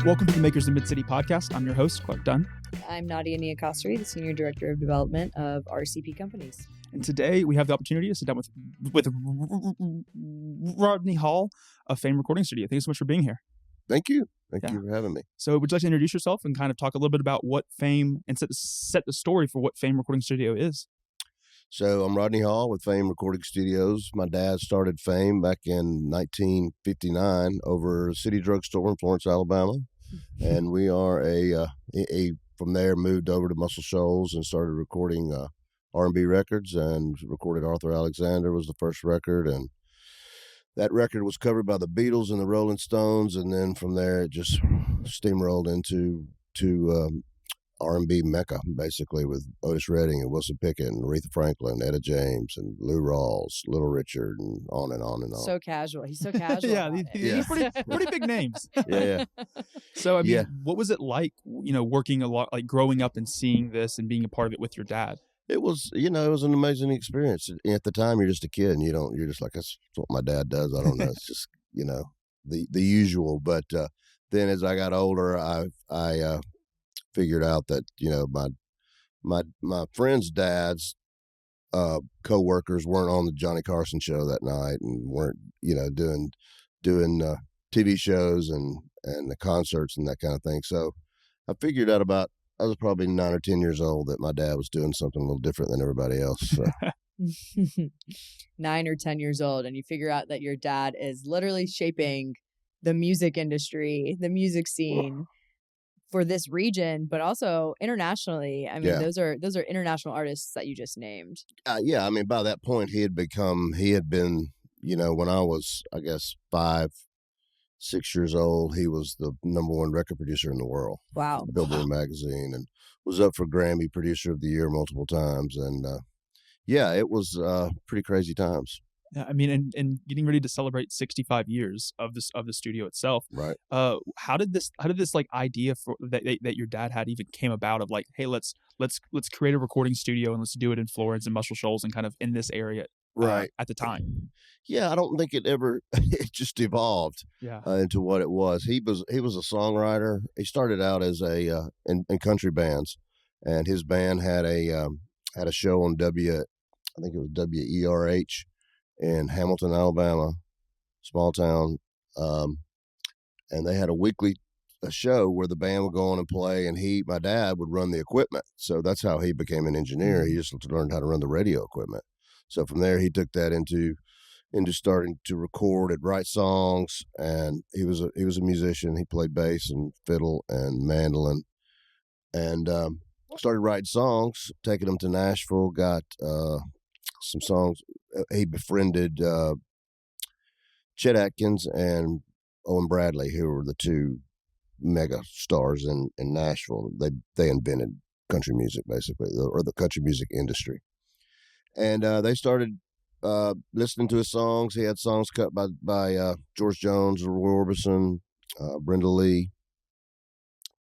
Welcome to the Makers of MidCity podcast. I'm your host, Clark Dunn. I'm Nadia Niakossary, the Senior Director of Development of RCP Companies. And today we have the opportunity to sit down with Rodney Hall of Fame Recording Studio. Thank you so much for being here. Thank you. Thank you for having me. So would you like to introduce yourself and kind of talk a little bit about what Fame and set the story for what Fame Recording Studio is? So I'm Rodney Hall with Fame Recording Studios. My dad started Fame back in 1959 over a city drugstore in Florence, Alabama. And we are from there moved over to Muscle Shoals and started recording R&B records, and recorded Arthur Alexander was the first record. And that record was covered by the Beatles and the Rolling Stones. And then from there, it just steamrolled into R&B Mecca, basically, with Otis Redding and Wilson Pickett and Aretha Franklin, Etta James and Lou Rawls, Little Richard, and on and on and on. So casual. He's so casual. He's pretty big names. Yeah. So, I mean, what was it like, working a lot, like growing up and seeing this and being a part of it with your dad? It was, it was an amazing experience. At the time, you're just a kid and you're just like, that's what my dad does. I don't know. It's just, the usual. But then as I got older, I figured out that, my friends' dads, co-workers weren't on the Johnny Carson show that night and weren't, doing TV shows and the concerts and that kind of thing. So I figured out I was probably 9 or 10 years old that my dad was doing something a little different than everybody else. So. 9 or 10 years old, and you figure out that your dad is literally shaping the music industry, the music scene for this region, but also internationally. I mean, those are international artists that you just named. I mean, by that point, he had been, when I was, I guess, 5, 6 years old, he was the #1 record producer in the world. Wow. Billboard magazine, and was up for Grammy Producer of the Year multiple times. And it was pretty crazy times. Yeah, I mean, and getting ready to celebrate 65 years of the studio itself. Right. How did this like idea for that your dad had even came about of like, hey, let's create a recording studio and let's do it in Florence and Muscle Shoals and kind of in this area right at the time? Yeah, I don't think it just evolved into what it was. He was a songwriter. He started out as in country bands, and his band had a show on I think it was WERH in Hamilton, Alabama, small town. And they had a show where the band would go on and play, and my dad would run the equipment. So that's how he became an engineer. He just learned how to run the radio equipment. So from there, he took that into starting to record and write songs. And he was a musician. He played bass and fiddle and mandolin, and started writing songs, taking them to Nashville, got some songs. He befriended Chet Atkins and Owen Bradley, who were the two mega stars in Nashville. They invented country music, basically, or the country music industry. And they started listening to his songs. He had songs cut by George Jones, Roy Orbison, Brenda Lee.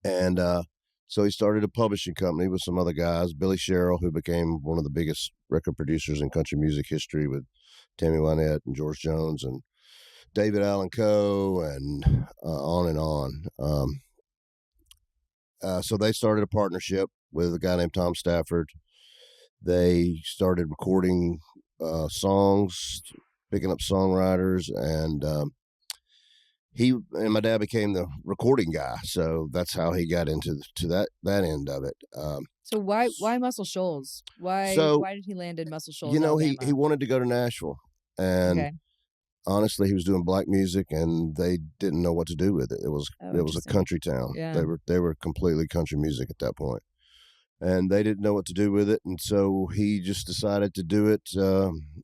And so he started a publishing company with some other guys, Billy Sherrill, who became one of the biggest record producers in country music history, with Tammy Wynette and George Jones and David Allan Coe, and on and on. So they started a partnership with a guy named Tom Stafford. They started recording songs, picking up songwriters, and my dad became the recording guy. So that's how he got into that end of it. So why Muscle Shoals? Why did he land in Muscle Shoals? He wanted to go to Nashville, and honestly, he was doing black music, and they didn't know what to do with it. It was a country town. Yeah. They were completely country music at that point, and they didn't know what to do with it. And so he just decided to do it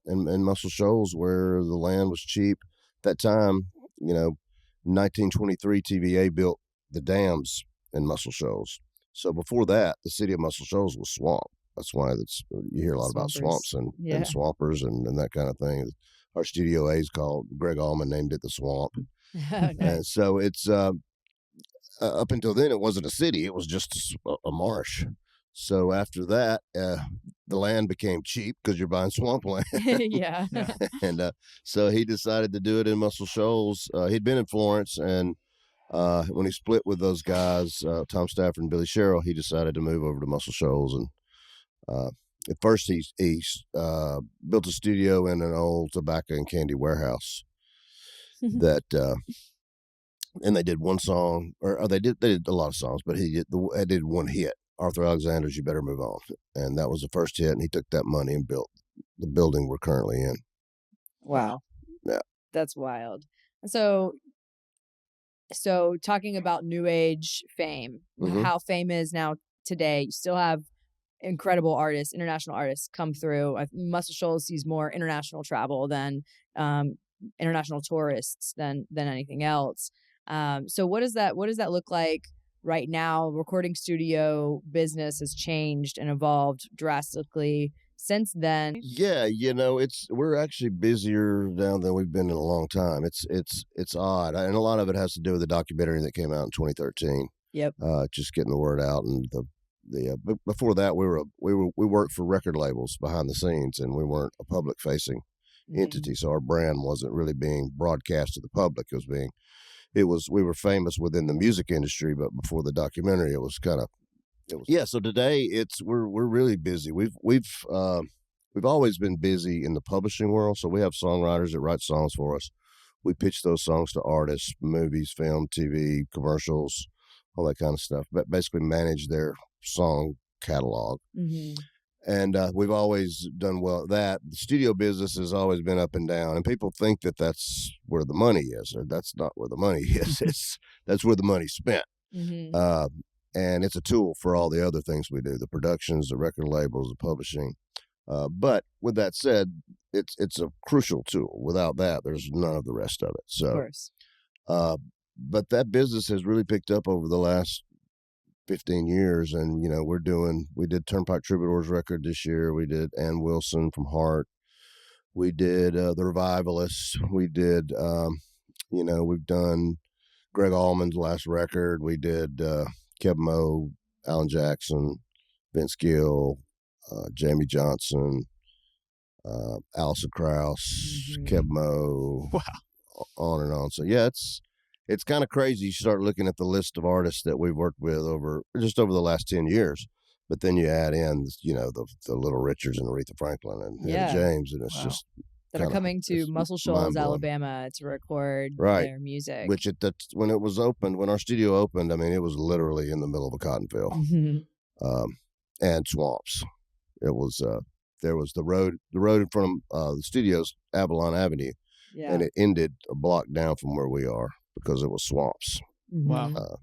in Muscle Shoals, where the land was cheap. At that time, 1923, TVA built the dams in Muscle Shoals. So before that, the city of Muscle Shoals was swamp. That's why you hear a lot about swamps and swampers and that kind of thing. Our Studio A is called, Greg Allman named it the Swamp. Nice. And so it's, up until then, it wasn't a city. It was just a marsh. So after that, the land became cheap because you're buying swampland. Yeah. And so he decided to do it in Muscle Shoals. He'd been in Florence, and when he split with those guys, Tom Stafford and Billy Sherrill, he decided to move over to Muscle Shoals. And at first, he built a studio in an old tobacco and candy warehouse that. And they did one song, or they did a lot of songs, but they did one hit, Arthur Alexander's "You Better Move On," and that was the first hit. And he took that money and built the building we're currently in. Wow, yeah, that's wild. So talking about new age fame, how fame is now today, you still have incredible artists, international artists come through. Muscle Shoals sees more international travel than international tourists than anything else. So what does that look like right now? Recording studio business has changed and evolved drastically since then. Yeah, we're actually busier now than we've been in a long time. It's odd, and a lot of it has to do with the documentary that came out in 2013. Yep. Just getting the word out, and but before that we worked for record labels behind the scenes, and we weren't a public facing entity, so our brand wasn't really being broadcast to the public. We were famous within the music industry, but before the documentary, so today we're really busy. We've always been busy in the publishing world. So we have songwriters that write songs for us. We pitch those songs to artists, movies, film, TV, commercials, all that kind of stuff, but basically manage their song catalog. And we've always done well at that. The studio business has always been up and down, and people think that that's where the money is, or that's not where the money is. That's where the money's spent. And it's a tool for all the other things we do, the productions, the record labels, the publishing. But with that said, it's a crucial tool. Without that, there's none of the rest of it. So, of course. But that business has really picked up over the last 15 years, and we did Turnpike Troubadours record this year. We did Ann Wilson from Heart. We did the Revivalists. We did we've done Greg Allman's last record. We did Keb Mo, Alan Jackson, Vince Gill, Jamie Johnson, Alison Krauss, Keb Mo. Wow. On and on. So yeah, it's kind of crazy. You start looking at the list of artists that we've worked with over the last 10 years, but then you add in, the Little Richards and Aretha Franklin and Etta James, and it's just that are coming to Muscle Shoals, Alabama, to record their music. Which when our studio opened, I mean, it was literally in the middle of a cotton field, and swamps. It was there was the road in front of the studios, Avalon Avenue, and it ended a block down from where we are, because it was swamps. Wow.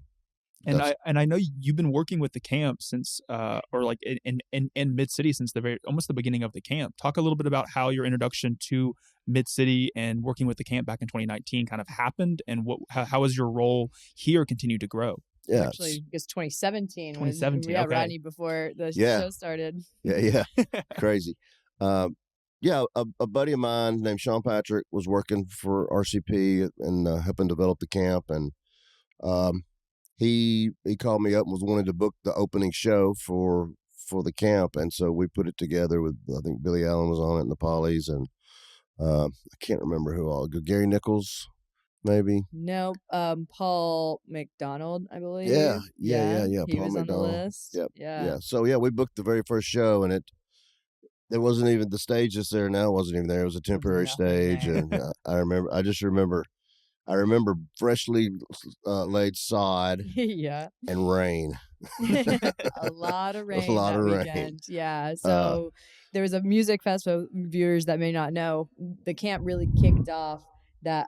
And I know you've been working with the camp since, or like in MidCity since almost the beginning of the camp. Talk a little bit about how your introduction to MidCity and working with the camp back in 2019 kind of happened, and how has your role here continued to grow? Yeah, actually, because 2017. Okay. Rodney, before the show started. Yeah, crazy. Yeah, a buddy of mine named Sean Patrick was working for RCP and helping develop the camp, and he called me up and was wanting to book the opening show for the camp, and so we put it together with, I think Billy Allen was on it, and the Pollies, and I can't remember who all. Gary Nichols, maybe. No, Paul McDonald, I believe. Yeah. He Paul was McDonald. on the list. Yep. Yeah. So we booked the very first show, and there wasn't even the stage that's there now. Wasn't even there. It was a temporary stage, and I remember freshly laid sod. And rain. A lot of rain. Weekend. Yeah. So there was a music festival. Viewers that may not know, the camp really kicked off that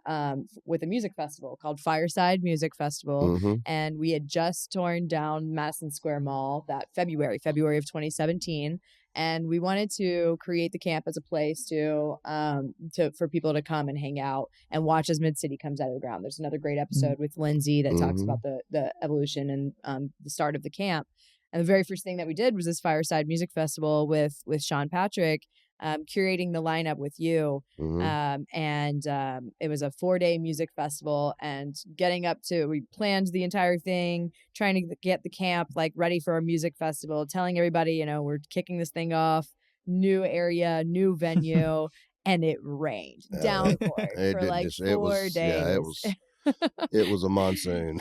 with a music festival called Fireside Music Festival, and we had just torn down Madison Square Mall that February of 2017. And we wanted to create the camp as a place for people to come and hang out and watch as MidCity comes out of the ground. There's another great episode with Lindsay that talks about the evolution and the start of the camp. And the very first thing that we did was this Fireside Music Festival with Sean Patrick, curating the lineup with you. It was a 4-day music festival, and we planned the entire thing, trying to get the camp ready for our music festival, telling everybody, we're kicking this thing off, new area, new venue, and it rained, downpoured for 4 days. Yeah, It was a monsoon.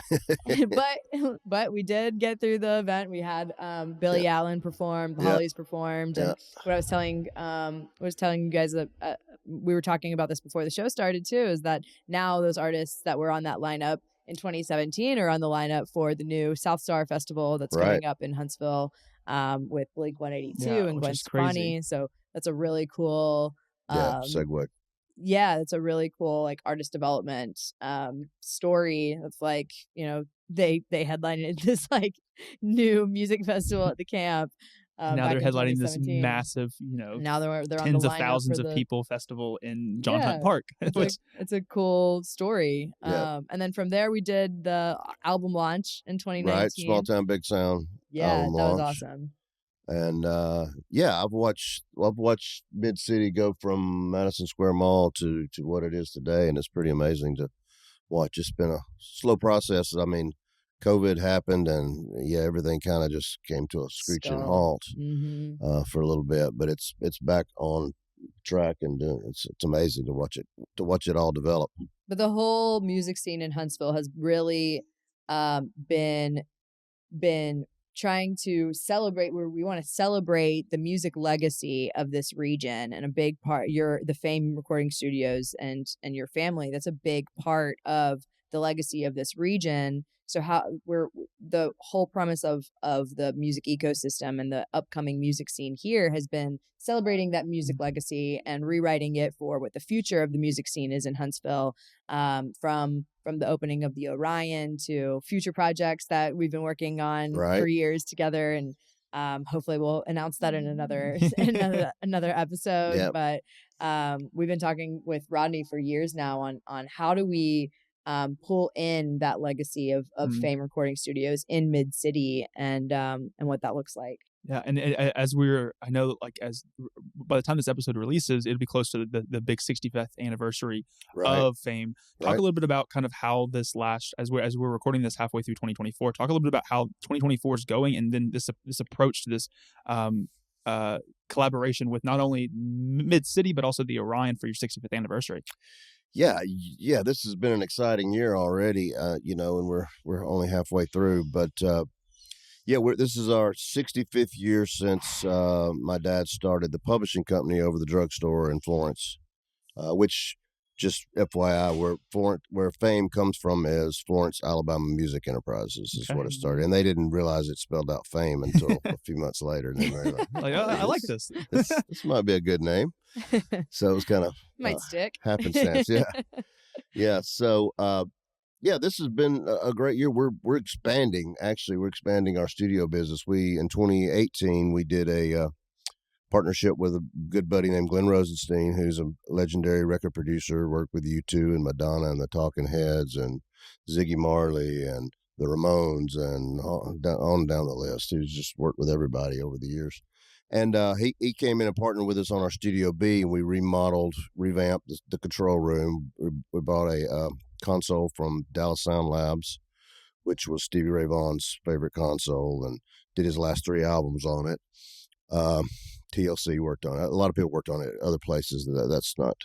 but we did get through the event. We had Billy Allen perform, the Hollies performed, and what I was telling you guys that we were talking about this before the show started too, is that now those artists that were on that lineup in 2017 are on the lineup for the new South Star Festival that's coming up in Huntsville with Blink 182 and Gwen Stefani. So that's a really cool segue. Yeah, it's a really cool like artist development story of like, you know, they headlined this like new music festival at the camp. Now they're headlining this massive, you know, now they're tens on of thousands of people festival in John Hunt Park. It's a cool story. And then from there we did the album launch in 2019. Right, Small Town Big Sound. Yeah, that was awesome. And I've watched MidCity go from Madison Square Mall to what it is today, and it's pretty amazing to watch. It's been a slow process. I mean, COVID happened, and everything kind of just came to a screeching halt for a little bit. But it's back on track, and it's amazing to watch it all develop. But the whole music scene in Huntsville has really been trying to celebrate, where we want to celebrate the music legacy of this region, and a big part, the Fame Recording Studios and your family, that's a big part of the legacy of this region. So the whole premise of the music ecosystem and the upcoming music scene here has been celebrating that music legacy and rewriting it for what the future of the music scene is in Huntsville, from the opening of the Orion to future projects that we've been working on for years together. And hopefully we'll announce that in another episode. Yep. But we've been talking with Rodney for years now on how do we pull in that legacy of Fame Recording Studios in MidCity, and what that looks like. Yeah, and I know, like, as by the time this episode releases, it'll be close to the big 65th anniversary of Fame. Talk a little bit about kind of how this as we're recording this halfway through 2024. Talk a little bit about how 2024 is going, and then this approach to this collaboration with not only MidCity but also the Orion for your 65th anniversary. Yeah, this has been an exciting year already, and we're only halfway through, but this is our 65th year since my dad started the publishing company over the drugstore in Florence, which, just FYI, where Fame comes from is Florence, Alabama Music Enterprises is what it started, and they didn't realize it spelled out Fame until a few months later. And they were like, I like this. This might be a good name. So it was kind of might stick happenstance. Yeah. So this has been a great year. We're expanding. Actually, we're expanding our studio business. In 2018 we did a partnership with a good buddy named Glenn Rosenstein, who's a legendary record producer, worked with U2 and Madonna and the Talking Heads and Ziggy Marley and the Ramones and on down the list. He's just worked with everybody over the years. And he came in and partnered with us on our Studio B, and we revamped the control room. We bought a console from Dallas Sound Labs, which was Stevie Ray Vaughan's favorite console, and did his last 3 albums on it. TLC worked on it. A lot of people worked on it at other places. That's not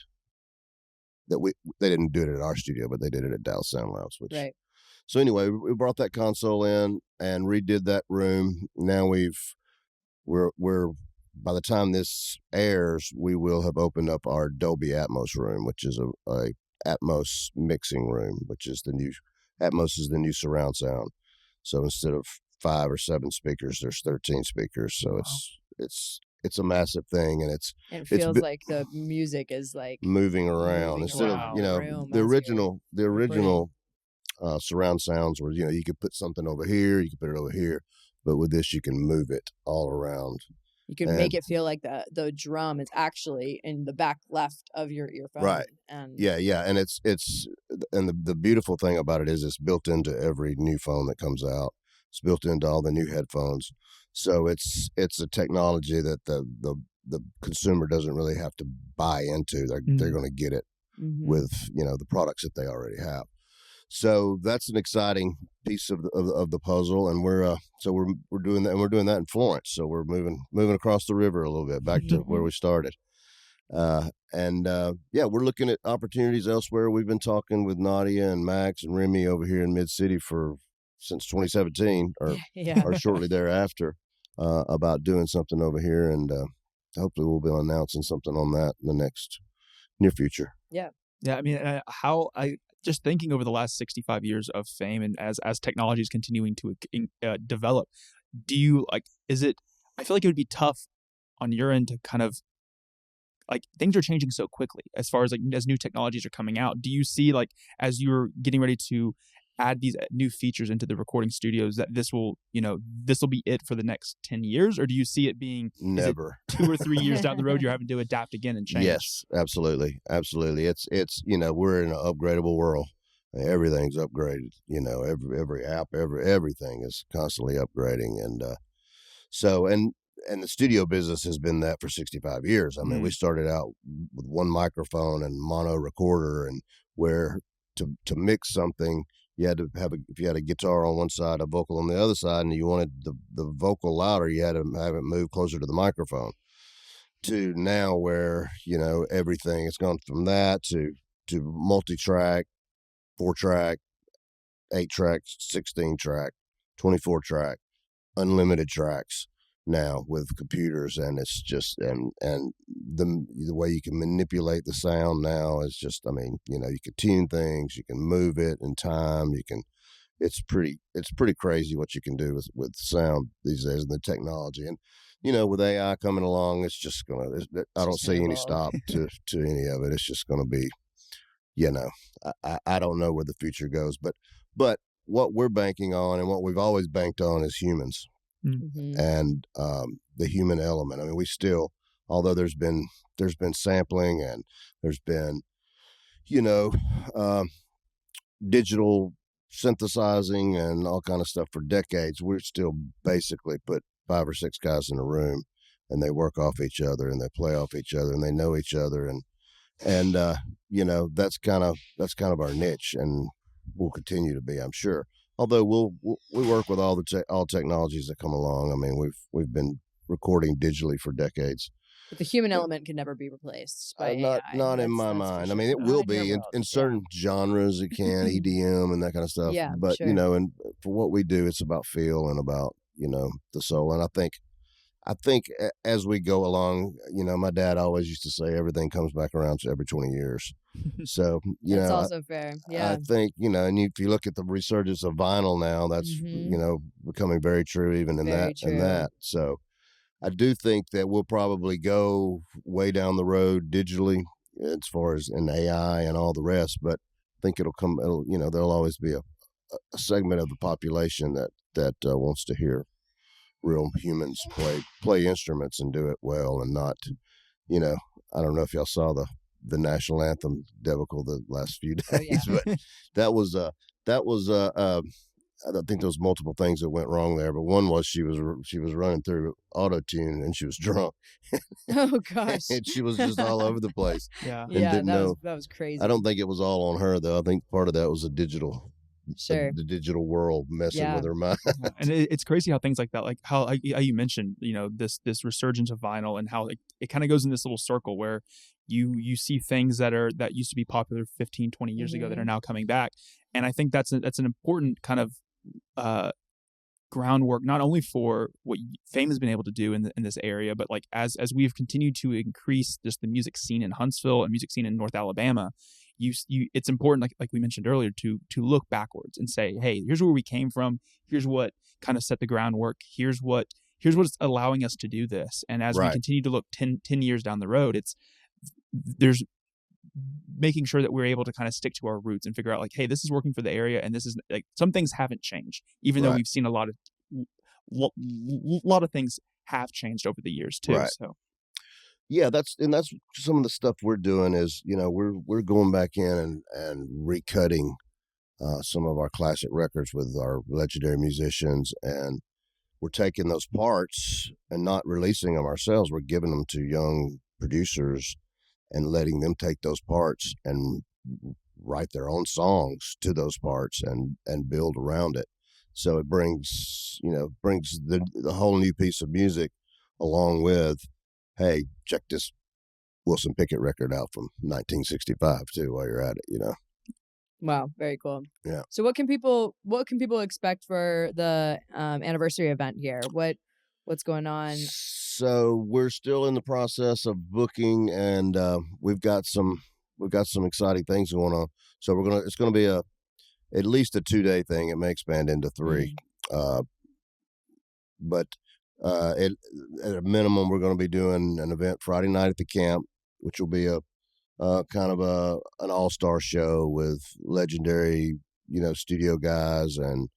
that they didn't do it at our studio, but they did it at Dallas Sound Labs. So anyway, we brought that console in and redid that room. Now we're by the time this airs, we will have opened up our Dolby Atmos room, which is a Atmos mixing room, which is Atmos is the new surround sound. So instead of 5 or 7 speakers, there's 13 speakers. So it's a massive thing, and it feels like the music is like moving around instead of the original surround sounds where you could put something over here, you could put it over here. But with this, you can move it all around. You can make it feel like the drum is actually in the back left of your earphone. Right. And and the beautiful thing about it is it's built into every new phone that comes out. It's built into all the new headphones. So it's a technology that the consumer doesn't really have to buy into. They're going to get it with the products that they already have. So that's an exciting piece of the puzzle, and we're doing that, and we're doing that in Florence. So we're moving across the river a little bit back to where we started. We're looking at opportunities elsewhere. We've been talking with Nadia and Max and Remy over here in MidCity since 2017 or shortly thereafter, about doing something over here. And hopefully we'll be announcing something on that in the next near future. Yeah. Yeah. I mean, just thinking over the last 65 years of fame, and as technology is continuing to develop, I feel like it would be tough on your end to kind of, like, things are changing so quickly as far as as new technologies are coming out. Do you see, like, as you're getting ready to add these new features into the recording studios, that this will be it for the next 10 years? Or do you see it being never 2 or 3 years down the road, you're having to adapt again and change? Yes, absolutely. Absolutely. It's, we're in an upgradable world. Everything's upgraded, every app, everything is constantly upgrading. And, and the studio business has been that for 65 years. I mean, we started out with one microphone and mono recorder, and where to mix something, you had to if you had a guitar on one side, a vocal on the other side, and you wanted the vocal louder, you had to have it move closer to the microphone. To now where, everything has gone from that to multi-track, 4-track, 8-track, 16-track, 24-track, unlimited tracks now with computers. And it's just, and the way you can manipulate the sound now is just, I mean, you can tune things, you can move it in time, it's pretty crazy what you can do with sound these days and the technology. And, with AI coming along, it's just I don't see any stop to any of it. It's just going to be, I don't know where the future goes, but what we're banking on and what we've always banked on is humans. Mm-hmm. And the human element. I mean, we still, although there's been sampling and there's been, digital synthesizing and all kind of stuff for decades, we're still basically put 5 or 6 guys in a room, and they work off each other and they play off each other and they know each other, and that's kind of our niche, and will continue to be, I'm sure. Although we work with all technologies that come along. I mean, we've been recording digitally for decades. But the human element can never be replaced by AI. Not in my mind. Sure. I mean, it will be in certain genres. It can EDM and that kind of stuff. Yeah, but sure. And for what we do, it's about feel and about the soul. And I think as we go along, my dad always used to say everything comes back around every 20 years. So, that's also fair. Yeah. I think, and if you look at the resurgence of vinyl now, that's, becoming very true even in that. So I do think that we'll probably go way down the road digitally as far as in AI and all the rest, but I think there'll always be a segment of the population that wants to hear real humans play instruments and do it well, and not, I don't know if y'all saw the national anthem debacle the last few days, but that was I think there was multiple things that went wrong there, but one was she was running through auto-tune and she was drunk. Oh gosh. And she was just all over the place. Yeah. That was crazy. I don't think it was all on her though. I think part of that was the digital world messing with her mind. And it's crazy how things like that, like how you mentioned, this resurgence of vinyl, and how it kind of goes in this little circle where you see things that used to be popular 15, 20 years ago that are now coming back. And I think that's an important kind of groundwork, not only for what Fame has been able to do in this area, but like as we've continued to increase just the music scene in Huntsville and music scene in North Alabama, it's important, like we mentioned earlier, to look backwards and say, hey, here's where we came from. Here's what kind of set the groundwork. Here's what's allowing us to do this. And as we continue to look 10 years down the road, there's making sure that we're able to kind of stick to our roots and figure out, like, hey, this is working for the area, and this is, like, some things haven't changed, even though we've seen a lot of things have changed over the years too. Right. So yeah, that's some of the stuff we're doing is, we're going back in and recutting some of our classic records with our legendary musicians, and we're taking those parts and not releasing them ourselves. We're giving them to young producers and letting them take those parts and write their own songs to those parts and build around it. So it brings the whole new piece of music along with, hey, check this Wilson Pickett record out from 1965 too. While you're at it, Wow, very cool. Yeah. So what can people expect for the anniversary event here? What's going on? So we're still in the process of booking, and we've got some exciting things going on. So it's gonna be at least a 2-day thing. It may expand into 3, but at a minimum, we're going to be doing an event Friday night at the camp, which will be a kind of an all-star show with legendary, studio guys, and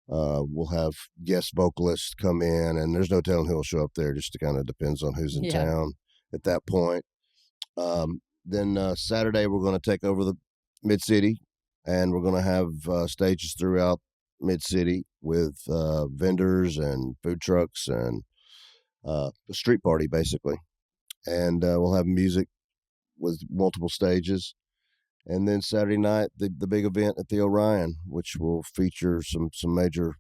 we'll have guest vocalists come in, and there's no telling who'll show up there. Just kind of depends on who's in town at that point. Then Saturday, we're going to take over the MidCity, and we're going to have stages throughout MidCity with vendors and food trucks and a street party, basically. And we'll have music with multiple stages. And then Saturday night, the big event at the Orion, which will feature some major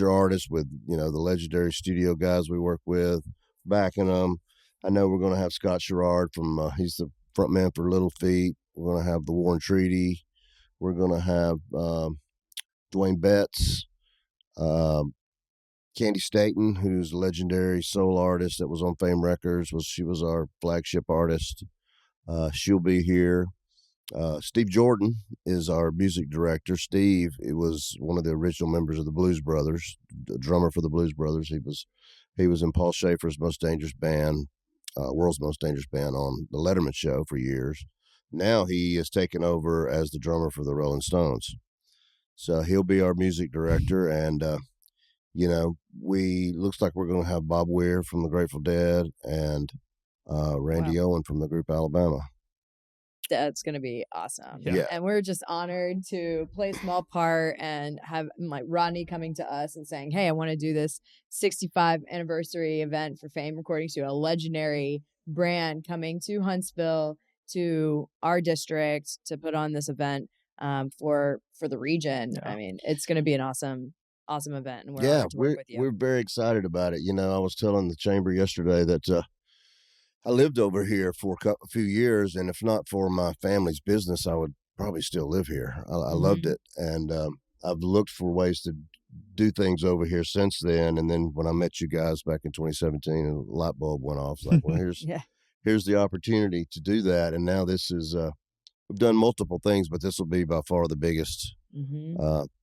artists with, the legendary studio guys we work with, backing them. I know we're going to have Scott Sherrard he's the front man for Little Feat. We're going to have the War and Treaty. We're going to have Dwayne Betts, Candy Staten, who's a legendary soul artist that was on Fame Records. She was our flagship artist. She'll be here. Steve Jordan is our music director. Steve, it was one of the original members of the Blues Brothers, the drummer for the Blues Brothers. He was in Paul Schaefer's Most Dangerous Band, World's Most Dangerous Band on the Letterman Show for years. Now he is taken over as the drummer for the Rolling Stones. So he'll be our music director, and looks like we're going to have Bob Weir from the Grateful Dead and Randy Owen from the group Alabama. That's going to be awesome. Yeah. And we're just honored to play a small part and have Rodney coming to us and saying, hey, I want to do this 65 anniversary event for Fame Recording Studio, a legendary brand coming to Huntsville, to our district, to put on this event for the region. I mean, it's going to be an awesome event. And we're honored to work with you. We're very excited about it. I was telling the chamber yesterday that I lived over here for a few years, and if not for my family's business, I would probably still live here. I loved it, and I've looked for ways to do things over here since then. And then when I met you guys back in 2017, and a light bulb went off. It's like, well, here's the opportunity to do that. And now this is we've done multiple things, but this will be by far the biggest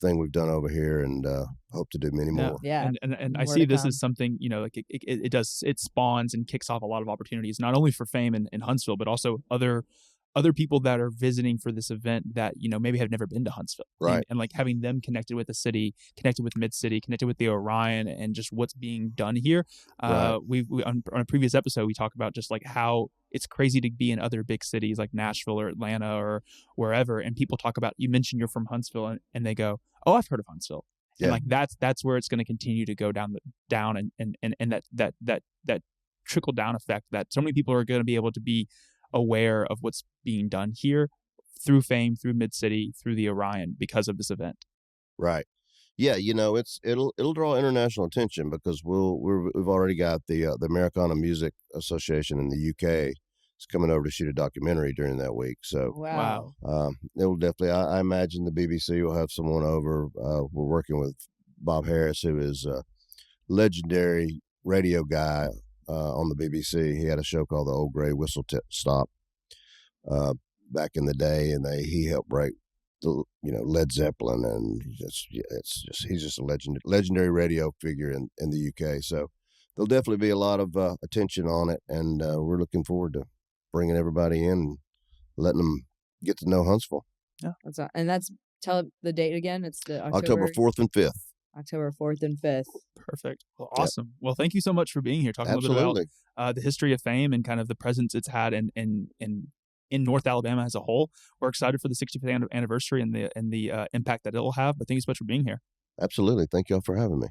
thing we've done over here, and hope to do many more. Yeah. And I see this as something, like it spawns and kicks off a lot of opportunities, not only for Fame in Huntsville, but also other people that are visiting for this event that, maybe have never been to Huntsville. Right. And like having them connected with the city, connected with MidCity, connected with the Orion, and just what's being done here. We on a previous episode, we talked about just like how it's crazy to be in other big cities like Nashville or Atlanta or wherever. And people talk about, you mentioned you're from Huntsville, and they go, oh, I've heard of Huntsville. Yeah. And like that's where it's going to continue to go down and that trickle down effect, that so many people are going to be able to be aware of what's being done here through Fame, through MidCity, through the Orion, because of this event. Right. Yeah, it'll draw international attention because we've already got the Americana Music Association in the UK is coming over to shoot a documentary during that week. So wow, it'll definitely. I imagine the BBC will have someone over. We're working with Bob Harris, who is a legendary radio guy on the BBC. He had a show called The Old Grey Whistle Stop back in the day, and he helped write Led Zeppelin, and he's just a legendary radio figure in the UK. So there'll definitely be a lot of attention on it, and we're looking forward to bringing everybody in and letting them get to know Huntsville. Yeah, tell the date again. It's the October 4th and 5th. October 4th and 5th. Perfect. Well, awesome. Yep. Well, thank you so much for being here, talking a little bit about the history of Fame and kind of the presence it's had in North Alabama as a whole. We're excited for the 65th anniversary and the impact that it'll have. But thank you so much for being here. Absolutely. Thank y'all for having me.